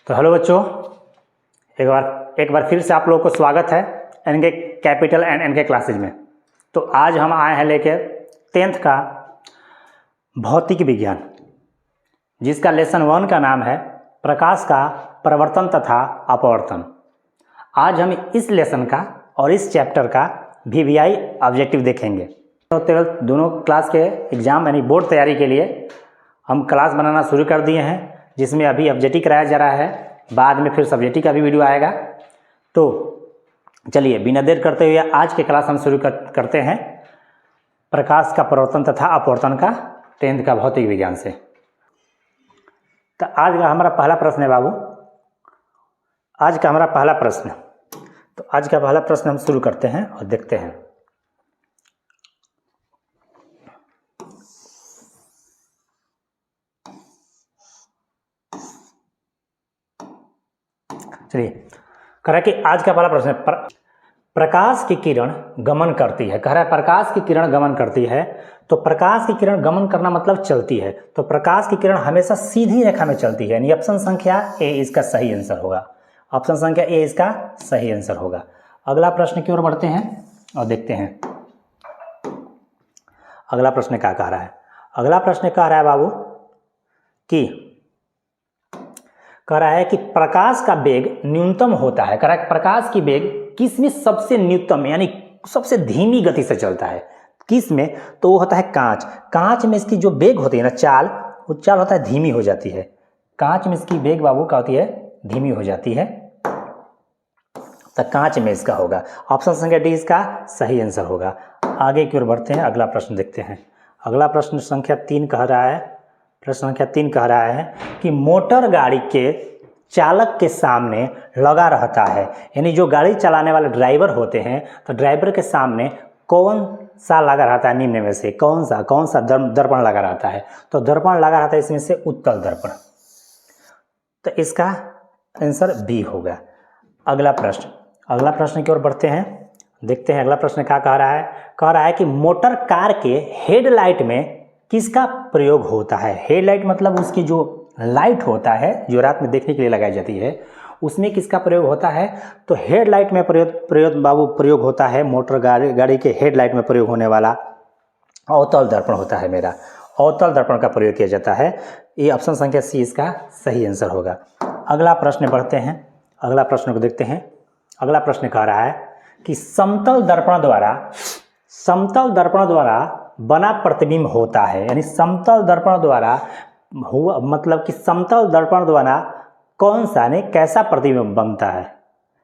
तो हेलो बच्चों, एक बार फिर से आप लोगों को स्वागत है NK capital and NK classes में। तो आज हम आए हैं लेकर 10th का भौतिक विज्ञान, जिसका लेसन 1 का नाम है प्रकाश का प्रवर्तन तथा अपवर्तन। आज हम इस लेसन का और इस चैप्टर का VVI ऑब्जेक्टिव देखेंगे। तो 12th दोनों क्लास के एग्ज़ाम यानी बोर्ड तैयारी के लिए हम क्लास बनाना शुरू कर दिए हैं, जिसमें अभी ऑब्जेक्टिव कराया जा रहा है, बाद में फिर सब्जेक्टिव का भी वीडियो आएगा। तो चलिए बिना देर करते हुए आज के क्लास हम शुरू करते हैं प्रकाश का प्रवर्तन तथा अपवर्तन का 10th का भौतिक विज्ञान से। तो आज का हमारा पहला प्रश्न है बाबू, आज का हमारा पहला प्रश्न। तो आज का पहला प्रश्न हम शुरू करते हैं और देखते हैं। चलिए, कह रहा है कि आज का पहला प्रश्न है प्रकाश की किरण गमन करती है। कह रहा है प्रकाश की किरण गमन करती है। तो प्रकाश की किरण गमन करना मतलब चलती है। तो प्रकाश की किरण हमेशा सीधी रेखा में चलती है, यानी ऑप्शन संख्या ए इसका सही आंसर होगा। ऑप्शन संख्या ए इसका सही आंसर होगा। अगला प्रश्न की ओर बढ़ते हैं और देखते हैं अगला प्रश्न क्या कह रहा है। अगला प्रश्न कह रहा है बाबू कि कह रहा है कि प्रकाश का वेग न्यूनतम होता है। कह रहा है प्रकाश की वेग किस में सबसे न्यूनतम यानी सबसे धीमी गति से चलता है, किस में? तो वो होता है कांच। कांच में इसकी जो वेग होती है ना, चाल, वो चाल होता है धीमी हो जाती है। कांच में इसकी वेग बाबू क्या होती है? धीमी हो जाती है। तो कांच में इसका होगा। ऑप्शन संख्या डी इसका सही आंसर होगा। आगे की ओर बढ़ते हैं, अगला प्रश्न देखते हैं। अगला प्रश्न संख्या 3 कह रहा है, प्रश्न संख्या 3 कह रहा है कि मोटर गाड़ी के चालक के सामने लगा रहता है, यानी जो गाड़ी चलाने वाले ड्राइवर होते हैं, तो ड्राइवर के सामने कौन सा लगा रहता है? निम्न में से कौन सा दर्पण लगा रहता है? तो दर्पण लगा रहता है इसमें से उत्तल दर्पण। तो इसका आंसर बी होगा। अगला प्रश्न की ओर बढ़ते हैं, देखते हैं अगला प्रश्न क्या कह रहा है। कह रहा है कि मोटर कार के हेडलाइट में किसका प्रयोग होता है? हेडलाइट मतलब उसकी जो लाइट होता है, जो रात में देखने के लिए लगाई जाती है, उसमें किसका प्रयोग होता है? तो हेडलाइट में प्रयोग होता है। मोटर गाड़ी के हेडलाइट में प्रयोग होने वाला अवतल दर्पण होता है। मेरा अवतल दर्पण का प्रयोग किया जाता है। ये ऑप्शन संख्या सी इसका सही आंसर होगा। अगला प्रश्न बढ़ते हैं, अगला प्रश्न को देखते हैं। अगला प्रश्न कह रहा है कि समतल दर्पण द्वारा बना प्रतिबिंब होता है, यानी समतल दर्पण द्वारा हुआ मतलब कि समतल दर्पण द्वारा कौन सा ने कैसा प्रतिबिंब बनता है?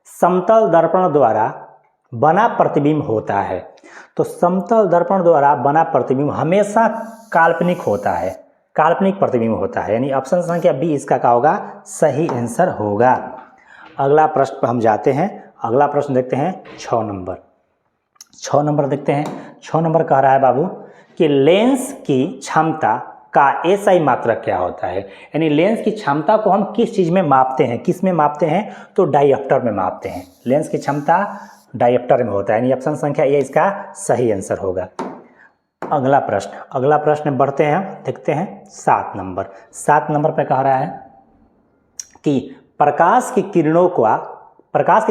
समतल दर्पण द्वारा बना प्रतिबिंब होता है। तो समतल दर्पण द्वारा बना प्रतिबिंब हमेशा काल्पनिक होता है, काल्पनिक प्रतिबिंब होता है, यानी ऑप्शन संख्या बी इसका क्या होगा? सही आंसर होगा। अगला प्रश्न पर हम जाते हैं। अगला प्रश्न देखते हैं 6 नंबर देखते हैं। 6 नंबर कह रहा है बाबू कि लेंस की क्षमता का एसआई मात्रक क्या होता है? यानी लेंस की क्षमता को हम किस चीज़ में मापते हैं? किस में मापते हैं? तो डायप्टर में मापते हैं। लेंस की क्षमता डायप्टर में होता है, यानी ऑप्शन संख्या ए इसका सही आंसर होगा। अगला प्रश्न बढ़ते हैं, देखते हैं 7 नंबर पे कह रहा है कि प्रकाश की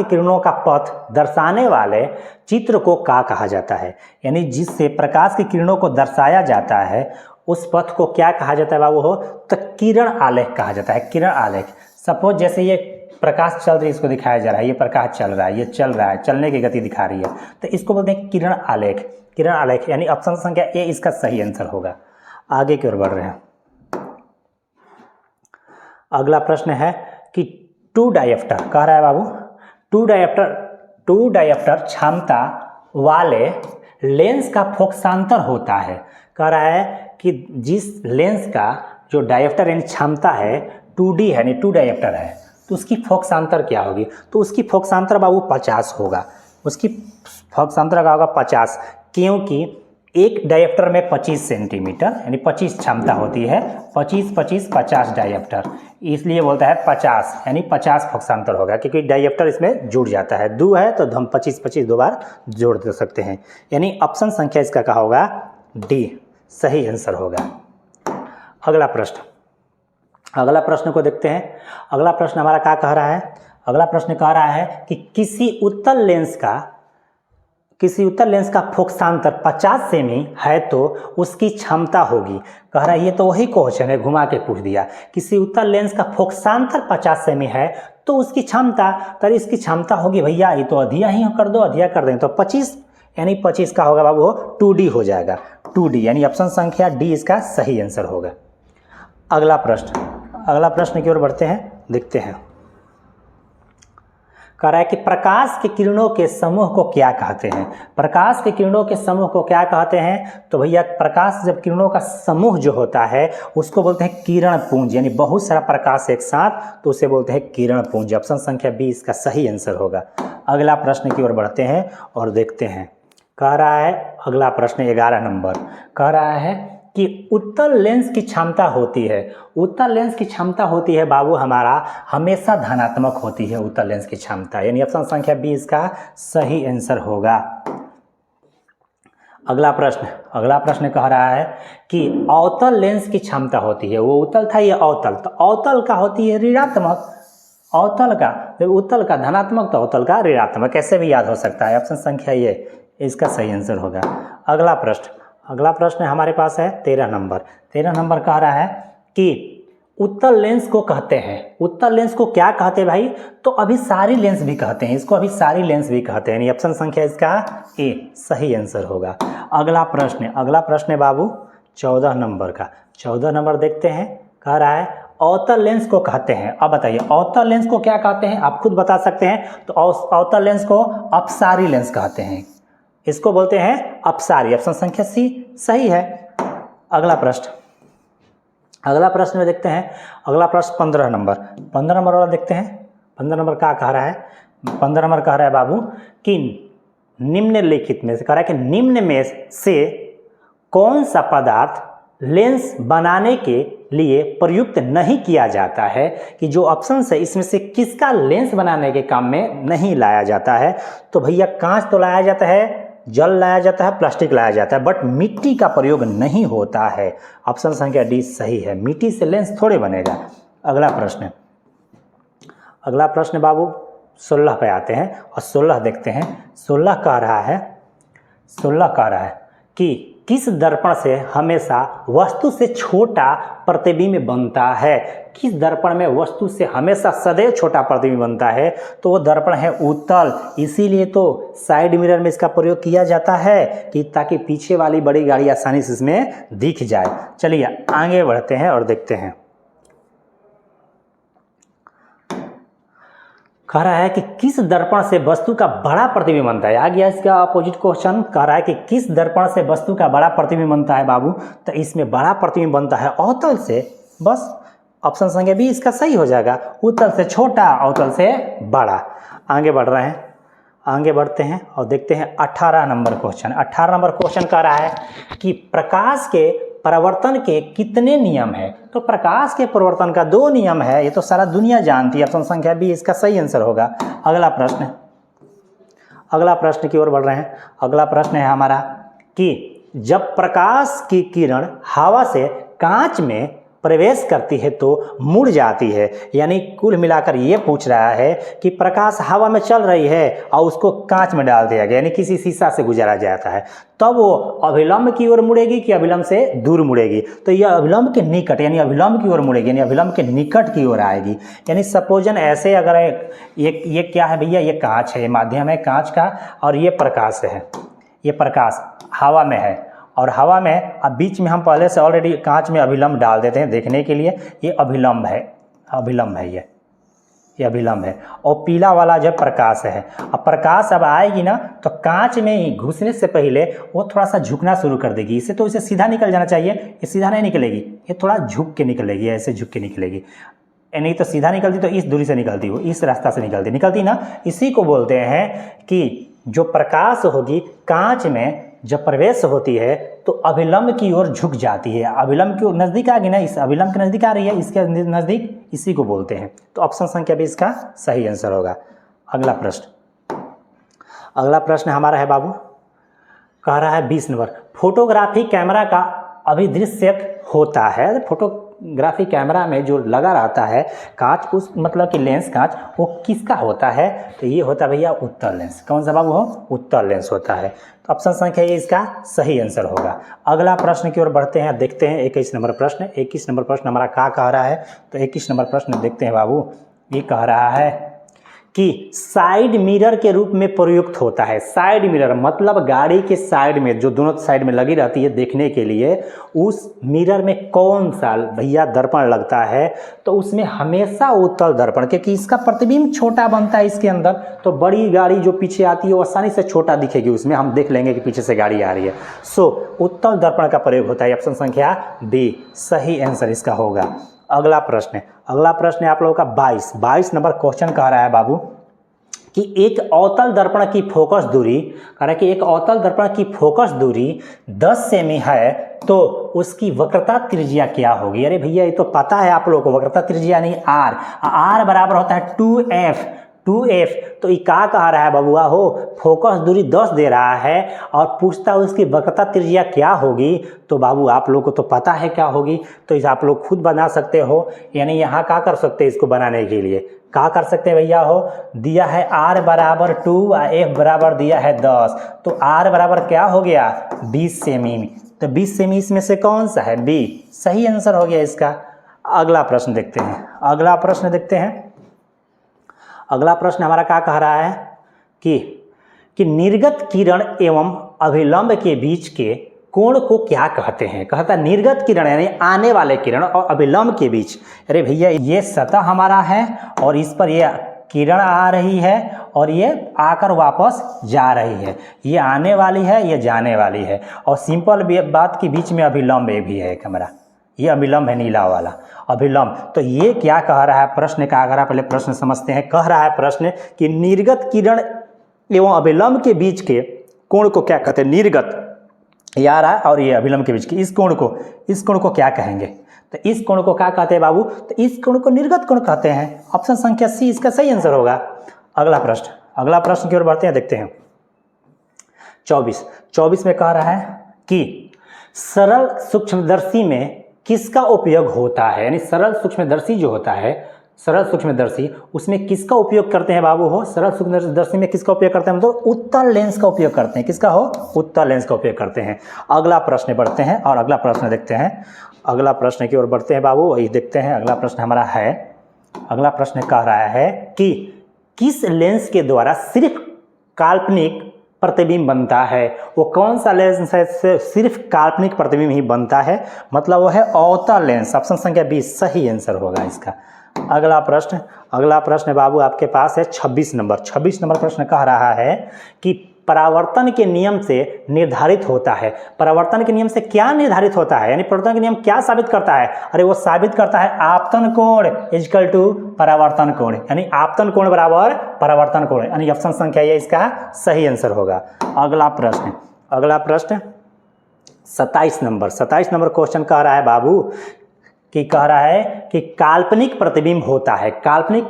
किरणों का पथ दर्शाने वाले चित्र को क्या कहा जाता है? यानी जिससे प्रकाश की किरणों को दर्शाया जाता है, उस पथ को क्या कहा जाता है बाबू? तो किरण आलेख कहा जाता है। किरण आलेख। सपोज जैसे ये प्रकाश चल रही है, इसको दिखाया जा रहा है, ये प्रकाश चल रहा है, ये चल रहा है, चलने की गति दिखा रही है, तो इसको बोलते हैं किरण आलेख। किरण आलेख यानी ऑप्शन संख्या ए इसका सही आंसर होगा। आगे की ओर बढ़ रहे हैं। अगला प्रश्न है कि टू डायप्टर कह रहा है बाबू, टू डायप्टर क्षमता वाले लेंस का फोकसांतर होता है। कह रहा है कि जिस लेंस का जो डायप्टर यानी क्षमता है 2D है, यानी 2 डायप्टर है, तो उसकी फोकसांतर क्या होगी? तो उसकी फोकसांतर बाबू 50 होगा। उसकी फोकसांतर का होगा 50, क्योंकि एक डायप्टर में 25 सेंटीमीटर यानी 25 क्षमता होती है। 50 डायप्टर, इसलिए बोलता है 50 यानी 50 फोकसांतर होगा, क्योंकि डायप्टर इसमें जुड़ जाता है। 2 है तो हम 25 दो बार जोड़ दे सकते हैं, यानी ऑप्शन संख्या इसका क्या होगा? डी सही आंसर होगा। अगला अगला प्रश्न को देखते हैं। अगला प्रश्न हमारा क्या कह रहा है? अगला प्रश्न कह रहा है कि किसी उत्तल लेंस का फोकसांतर 50 सेमी है तो उसकी क्षमता होगी। कह रहा है, ये तो वही क्वेश्चन है, घुमा के पूछ दिया। किसी उत्तल लेंस का फोकसांतर 50 सेमी है तो उसकी क्षमता, तो इसकी क्षमता होगी भैया, ये तो अधिया ही कर दो, अधिया कर देंगे तो 25, यानी 25 का होगा बाबू 2D हो जाएगा, 2D, यानी ऑप्शन संख्या डी इसका सही आंसर होगा। अगला प्रश्न की ओर बढ़ते हैं, देखते हैं। कह रहा है कि प्रकाश के किरणों के समूह को क्या कहते हैं? प्रकाश के किरणों के समूह को क्या कहते हैं? तो भैया प्रकाश जब किरणों का समूह जो होता है उसको बोलते हैं किरण पुंज, यानी बहुत सारा प्रकाश एक साथ, तो उसे बोलते हैं किरण पुंज। ऑप्शन संख्या बी इसका सही आंसर होगा। अगला प्रश्न की ओर बढ़ते हैं और देखते हैं। कह रहा है अगला प्रश्न 11 नंबर, कह रहा है कि उत्तल लेंस की क्षमता होती है, उत्तल लेंस की क्षमता होती है बाबू हमारा हमेशा धनात्मक होती है उत्तल लेंस की क्षमता, यानी ऑप्शन संख्या बी इसका सही आंसर होगा। अगला प्रश्न कह रहा है कि अवतल लेंस की क्षमता होती है, वो उत्तल था, ये अवतल, तो अवतल का होती है ऋणात्मक, अवतल का, उत्तल का धनात्मक तो अवतल का ऋणात्मक, कैसे भी याद हो सकता है। ऑप्शन संख्या ये इसका सही आंसर होगा। अगला प्रश्न हमारे पास है 13 नंबर कह रहा है कि उत्तल लेंस को कहते हैं, उत्तल लेंस को क्या कहते हैं भाई? तो अभिसारी लेंस भी कहते हैं, इसको अभिसारी लेंस भी कहते हैं, ऑप्शन संख्या इसका ए सही आंसर होगा। अगला प्रश्न है बाबू 14 नंबर का, 14 नंबर देखते हैं। कह रहा है अवतल लेंस को कहते हैं, अब बताइए अवतल लेंस को क्या कहते हैं, आप खुद बता सकते हैं। तो अवतल लेंस को अपसारी लेंस कहते हैं, इसको बोलते हैं अपसारी, ऑप्शन संख्या सी सही है। अगला प्रश्न में देखते हैं। अगला प्रश्न 15 नंबर वाला देखते हैं। 15 नंबर क्या कह रहा है? 15 नंबर कह रहा है बाबू कि निम्नलिखित में से, कह रहा है कि निम्न में से कौन सा पदार्थ लेंस बनाने के लिए प्रयुक्त नहीं किया जाता है, कि जो ऑप्शन है इसमें से किसका लेंस बनाने के काम में नहीं लाया जाता है? तो भैया कांच तो लाया जाता है, जल लाया जाता है, प्लास्टिक लाया जाता है, बट मिट्टी का प्रयोग नहीं होता है। ऑप्शन संख्या डी सही है, मिट्टी से लेंस थोड़े बनेगा। अगला प्रश्न बाबू 16 पे आते हैं और 16 देखते हैं। 16 कह रहा है कि किस दर्पण से हमेशा वस्तु से छोटा प्रतिबिंब बनता है? किस दर्पण में वस्तु से हमेशा सदैव छोटा प्रतिबिंब बनता है? तो वो दर्पण है उत्तल, इसीलिए तो साइड मिरर में इसका प्रयोग किया जाता है कि ताकि पीछे वाली बड़ी गाड़ी आसानी से इसमें दिख जाए। चलिए आगे बढ़ते हैं और देखते हैं। कह रहा है कि किस दर्पण से वस्तु का बड़ा प्रतिबिंब बनता है? आ गया इसका अपोजिट क्वेश्चन। कह रहा है कि किस दर्पण से वस्तु का बड़ा प्रतिबिंब बनता है बाबू? तो इसमें बड़ा प्रतिबिंब बनता है अवतल से, बस ऑप्शन संख्या बी इसका सही हो जाएगा, उत्तल से छोटा अवतल से बड़ा। आगे बढ़ते हैं और देखते हैं 18 नंबर क्वेश्चन। 18 नंबर क्वेश्चन कह रहा है कि प्रकाश के परिवर्तन के कितने नियम है? तो प्रकाश के परिवर्तन का 2 नियम है, ये तो सारा दुनिया जानती है, ऑप्शन संख्या बी इसका सही आंसर होगा। अगला प्रश्न की ओर बढ़ रहे हैं। अगला प्रश्न है हमारा कि जब प्रकाश की किरण हवा से कांच में प्रवेश करती है तो मुड़ जाती है, यानी कुल मिलाकर ये पूछ रहा है कि प्रकाश हवा में चल रही है और उसको कांच में डाल दिया गया, यानी किसी शीशा से गुजारा जाता है, तब वो अभिलंब की ओर मुड़ेगी कि अभिलंब से दूर मुड़ेगी? तो यह अभिलंब के निकट, यानी अभिलंब की ओर मुड़ेगी, यानी अभिलंब के निकट की ओर आएगी। यानी सपोजन ऐसे अगर ये क्या है भैया, ये कांच है, माध्यम है कांच का, और ये प्रकाश है, ये प्रकाश हवा में है, और हवा में अब बीच में हम पहले से ऑलरेडी कांच में अभिलंब डाल देते हैं देखने के लिए, ये अभिलंब है, ये अभिलंब है, और पीला वाला जो प्रकाश है। अब प्रकाश अब आएगी ना तो कांच में ही घुसने से पहले वो थोड़ा सा झुकना शुरू कर देगी, इसे तो इसे सीधा निकल जाना चाहिए, ये सीधा नहीं निकलेगी, ये थोड़ा झुक के निकलेगी, ऐसे झुक के निकलेगी, नहीं तो सीधा निकलती तो इस दूरी से निकलती, वो इस रास्ता से निकलती ना। इसी को बोलते हैं कि जो प्रकाश होगी कांच में जब प्रवेश होती है तो अभिलंब की ओर झुक जाती है, अभिलंब की ओर नज़दीक आ गई ना, इस अभिलंब के नज़दीक आ रही है, इसके नज़दीक, इसी को बोलते हैं। तो ऑप्शन संख्या भी इसका सही आंसर होगा। अगला प्रश्न हमारा है बाबू, कह रहा है 20 नंबर, फोटोग्राफी कैमरा का अभिदृश्यक होता है। फोटोग्राफी कैमरा में जो लगा रहता है कांच, उस मतलब कि लेंस कांच, वो किसका होता है? तो ये होता है भैया उत्तल लेंस। कौन सा बाबू हो? उत्तल लेंस होता है। तो ऑप्शन संख्या ये इसका सही आंसर होगा। अगला प्रश्न की ओर बढ़ते हैं, देखते हैं 21 नंबर प्रश्न। 21 नंबर प्रश्न हमारा क्या कह रहा है? तो 21 नंबर प्रश्न देखते हैं बाबू। ये कह रहा है कि साइड मिरर के रूप में प्रयुक्त होता है। साइड मिरर मतलब गाड़ी के साइड में, जो दोनों साइड में लगी रहती है देखने के लिए, उस मिरर में कौन सा भैया दर्पण लगता है? तो उसमें हमेशा उत्तल दर्पण, क्योंकि इसका प्रतिबिंब छोटा बनता है इसके अंदर, तो बड़ी गाड़ी जो पीछे आती है वो आसानी से छोटा दिखेगी, उसमें हम देख लेंगे कि पीछे से गाड़ी आ रही है। सो उत्तल दर्पण का प्रयोग होता है। ऑप्शन संख्या बी सही आंसर इसका होगा। अगला प्रश्न है आप लोगों का 22 नंबर क्वेश्चन कह रहा है बाबू कि एक अवतल दर्पण की फोकस दूरी, कह रहा है कि एक अवतल दर्पण की फोकस दूरी 10 सेमी है, तो उसकी वक्रता त्रिज्या क्या होगी? अरे भैया ये तो पता है आप लोगों को, वक्रता त्रिज्या नहीं आर बराबर होता है 2f। तो ये क्या कह रहा है बबुआ हो? फोकस दूरी 10 दे रहा है और पूछता है उसकी वक्रता त्रिज्या क्या होगी। तो बाबू आप लोग को तो पता है क्या होगी, तो इसे आप लोग खुद बना सकते हो। यानी यहाँ क्या कर सकते हैं इसको बनाने के लिए? क्या कर सकते हैं भैया हो? दिया है r बराबर 2 और f बराबर दिया है 10, तो r बराबर क्या हो गया? 20 सेमी। तो 20 सेमी इसमें से कौन सा है? बी सही आंसर हो गया इसका। अगला प्रश्न देखते हैं। अगला प्रश्न हमारा क्या कह रहा है कि निर्गत किरण एवं अभिलंब के बीच के कोण को क्या कहते हैं? कहता है निर्गत किरण यानी आने वाले किरण और अभिलंब के बीच। अरे भैया ये सतह हमारा है और इस पर ये किरण आ रही है और ये आकर वापस जा रही है। ये आने वाली है, ये जाने वाली है। और सिंपल बात के बीच में अभिलंब भी है हमारा, ये अभिलंब है नीला वाला अभिलंब। तो ये क्या कह रहा है प्रश्न का? अगर आप पहले प्रश्न समझते हैं। कह रहा है प्रश्न कि निर्गत किरण एवं अभिलंब के बीच के कोण को क्या कहते हैं? निर्गत यार और ये अभिलंब के बीच की इस कोण को क्या कहेंगे? तो इस कोण को क्या कहते हैं बाबू? तो इस कोण को निर्गत कोण कहते हैं। ऑप्शन संख्या सी इसका सही आंसर होगा। अगला प्रश्न की ओर बढ़ते हैं, देखते हैं 24 में कह रहा है कि सरल सूक्ष्मदर्शी में किसका उपयोग होता है? यानी सरल सूक्ष्मदर्शी जो होता है, सरल सूक्ष्मदर्शी, उसमें किसका उपयोग करते हैं बाबू हो? सरल सूक्ष्मदर्शी में किसका उपयोग करते हैं? मतलब उत्तल लेंस का उपयोग करते हैं। किसका हो? उत्तल लेंस का उपयोग करते हैं। अगला प्रश्न बढ़ते हैं और अगला प्रश्न देखते हैं। अगला प्रश्न की ओर बढ़ते हैं बाबू, वही देखते हैं। अगला प्रश्न हमारा है, अगला प्रश्न कह रहा है कि किस लेंस के द्वारा सिर्फ काल्पनिक प्रतिबिंब बनता है? वो कौन सा लेंस है? सिर्फ काल्पनिक प्रतिबिंब ही बनता है, मतलब वो है अवतल लेंस। ऑप्शन संख्या 20 सही आंसर होगा इसका। अगला प्रश्न बाबू आपके पास है 26 नंबर प्रश्न कह रहा है कि परावर्तन के नियम से निर्धारित होता है। परावर्तन के नियम से क्या निर्धारित होता है? यानी परावर्तन के नियम क्या साबित करता है? अरे वो साबित करता है आपतन कोण इक्वल टू परावर्तन कोण, यानी आपतन कोण बराबर परावर्तन कोण, यानी ऑप्शन संख्या ये इसका सही आंसर होगा। अगला प्रश्न 27 नंबर क्वेश्चन कह रहा है बाबू कि कह रहा है कि काल्पनिक प्रतिबिंब होता है। काल्पनिक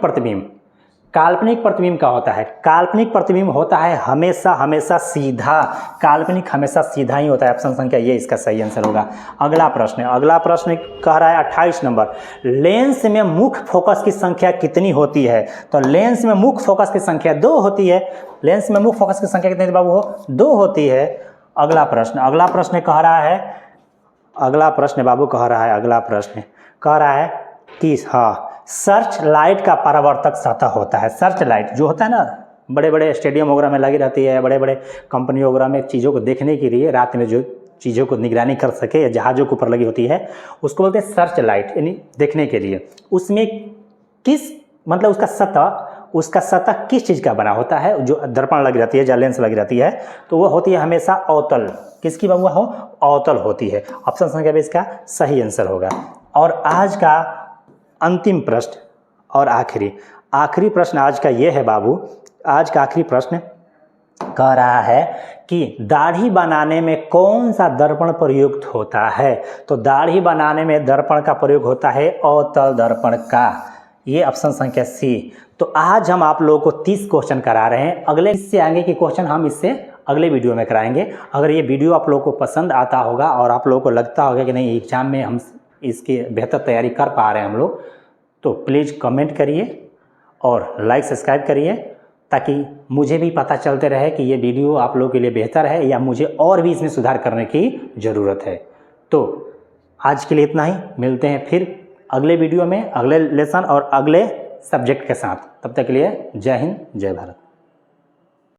प्रतिबिंब का होता है, काल्पनिक प्रतिबिंब होता है हमेशा सीधा, काल्पनिक हमेशा सीधा ही होता है। ऑप्शन संख्या ये इसका सही आंसर होगा। अगला प्रश्न कह रहा है 28 नंबर, लेंस में मुख्य फोकस की संख्या कितनी होती है? तो लेंस में मुख्य फोकस की संख्या 2 होती है। लेंस में मुख्य फोकस की संख्या कितनी बाबू हो? 2 होती है। अगला प्रश्न कह रहा है, अगला कह रहा है कि सर्च लाइट का परावर्तक सतह होता है। सर्च लाइट जो होता है ना, बड़े बड़े स्टेडियम वगैरह में लगी रहती है, बड़े बड़े कंपनी वगैरह में चीज़ों को देखने के लिए, रात में जो चीज़ों को निगरानी कर सके या जहाज़ों के ऊपर लगी होती है, उसको बोलते हैं सर्च लाइट, यानी देखने के लिए। उसमें किस मतलब उसका सतह किस चीज़ का बना होता है? जो दर्पण लगी रहती है, जो लेंस लगी रहती है, तो वो होती है हमेशा अवतल। किसकी बबुआ हो? अवतल होती है। ऑप्शन संख्या भी इसका सही आंसर होगा। और आज का अंतिम प्रश्न और आखिरी प्रश्न आज का ये है बाबू। आज का आखिरी प्रश्न कह रहा है कि दाढ़ी बनाने में कौन सा दर्पण प्रयुक्त होता है? तो दाढ़ी बनाने में दर्पण का प्रयोग होता है अवतल दर्पण का। ये ऑप्शन संख्या सी। तो आज हम आप लोगों को 30 क्वेश्चन करा रहे हैं। अगले इससे आगे के क्वेश्चन हम इससे अगले वीडियो में कराएंगे। अगर ये वीडियो आप लोगों को पसंद आता होगा और आप लोगों को लगता होगा कि नहीं एग्जाम में हम इसकी बेहतर तैयारी कर पा रहे हैं हम लोग, तो प्लीज़ कमेंट करिए और लाइक सब्सक्राइब करिए, ताकि मुझे भी पता चलते रहे कि ये वीडियो आप लोगों के लिए बेहतर है या मुझे और भी इसमें सुधार करने की ज़रूरत है। तो आज के लिए इतना ही, मिलते हैं फिर अगले वीडियो में, अगले लेसन और अगले सब्जेक्ट के साथ। तब तक के लिए जय हिंद, जय भारत।